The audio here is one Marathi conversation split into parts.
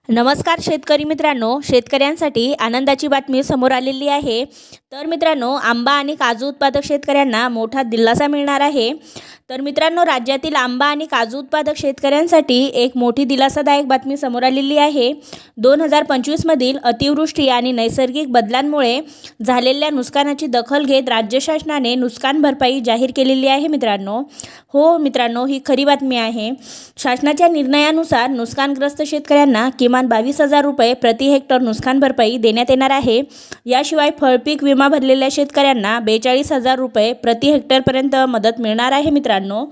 नमस्कार शेतकरी मित्रांनो, शेतकऱ्यांसाठी आनंदाची बातमी समोर आलेली आहे। तर मित्रांनो, आंबा आणि काजू उत्पादक शेतकऱ्यांना मोठा दिलासा मिळणार आहे। तर मित्रांनो, राज्यातील आंबा आणि काजू उत्पादक शेतकऱ्यांसाठी एक मोठी दिलासादायक बातमी समोर आलेली आहे। 2025 मधील अतिवृष्टी आणि नैसर्गिक बदलांमुळे झालेल्या नुकसानाची दखल घेत राज्य शासनाने नुकसान भरपाई जाहीर केलेली आहे मित्रांनो। हो मित्रांनो, ही खरी बातमी आहे। शासनाच्या निर्णयानुसार नुकसानग्रस्त शेतकऱ्यांना किमान 22,000 रुपये प्रति हेक्टर नुकसान भरपाई देण्यात येणार आहे। याशिवाय फळपीक विमा भरलेल्या शेतकऱ्यांना 42,000 रुपये प्रति हेक्टरपर्यंत मदत मिळणार आहे मित्रांनो।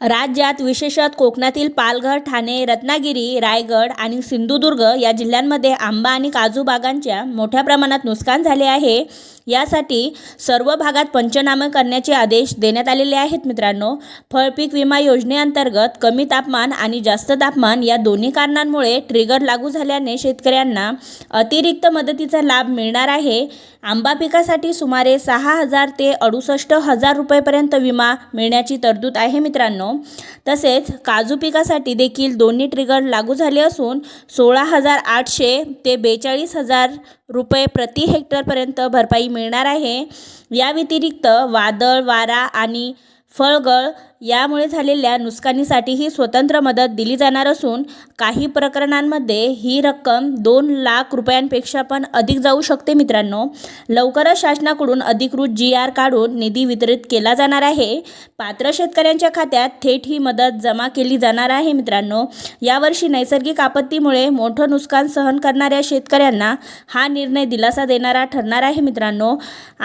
राज्यात विशेषतः कोकणातील पालघर, ठाणे, रत्नागिरी, रायगड आणि सिंधुदुर्ग या जिल्ह्यांमध्ये आंबा आणि काजू बागांच्या मोठ्या प्रमाणात नुकसान झाले आहे। यासाठी सर्व भागात पंचनामे करण्याचे आदेश देण्यात आलेले आहेत मित्रांनो। फळपीक विमा योजनेअंतर्गत कमी तापमान आणि जास्त तापमान या दोन्ही कारणांमुळे ट्रिगर लागू झाल्याने शेतकऱ्यांना अतिरिक्त मदतीचा लाभ मिळणार आहे। आंबा पिकासाठी सुमारे 6,000 ते 68,000 रुपयेपर्यंत विमा मिळण्याची तरतूद आहे मित्रांनो। तसेच काजू पिकासाठी देखील दोन्ही ट्रिगर लागू झाले असून 16,800 ते 42,000 रुपये प्रति हेक्टरपर्यंत भरपाई मिळणार आहे। या व्यतिरिक्त वादळ, वारा आणि फळगळ यामुळे झालेल्या नुकसानीसाठीही स्वतंत्र मदत दिली जाणार असून काही प्रकरणांमध्ये ही रक्कम 2 लाख रुपयांपेक्षा पण अधिक जाऊ शकते मित्रांनो। लवकरच शासनाकडून अधिकृत GR काढून निधी वितरित केला जाणार आहे। पात्र शेतकऱ्यांच्या खात्यात थेट ही मदत जमा केली जाणार आहे मित्रांनो। यावर्षी नैसर्गिक आपत्तीमुळे मोठं नुकसान सहन करणाऱ्या शेतकऱ्यांना हा निर्णय दिलासा देणारा ठरणार आहे मित्रांनो।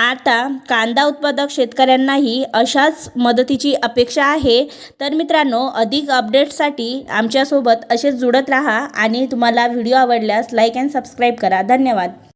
आता कांदा उत्पादक शेतकऱ्यांनाही अशाच मदतीची अपेक्षा आहे। तर मित्रांनो, अधिक अपडेट्ससाठी आमच्यासोबत असेच जुडत राहा आणि तुम्हाला व्हिडिओ आवडल्यास लाईक अँड सबस्क्राईब करा। धन्यवाद।